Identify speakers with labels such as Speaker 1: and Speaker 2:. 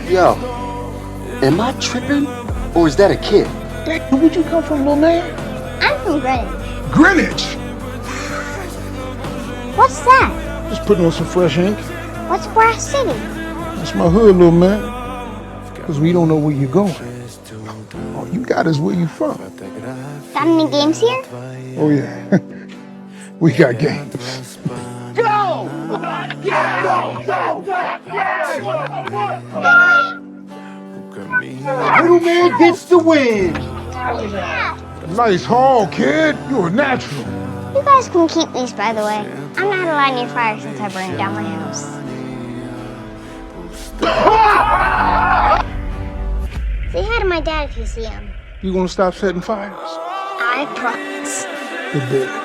Speaker 1: Yo, am I tripping? Or is that a kid?
Speaker 2: Where'd you come from, little man?
Speaker 3: I'm from Greenwich.
Speaker 2: Greenwich!
Speaker 3: What's that?
Speaker 2: Just putting on some fresh ink.
Speaker 3: What's Grass City?
Speaker 2: That's my hood, little man. Because we don't know where you're going. All you got is where you from.
Speaker 3: Got any games here?
Speaker 2: Oh, yeah. We got games.
Speaker 4: Go!
Speaker 1: Little man gets the win.
Speaker 2: Nice haul, kid. You're a natural.
Speaker 3: You guys can keep these, by the way. I'm not allowed near fire since I burned down my house. Say hi to my dad if you see him.
Speaker 2: You gonna stop setting fires?
Speaker 3: I promise.
Speaker 2: Good day.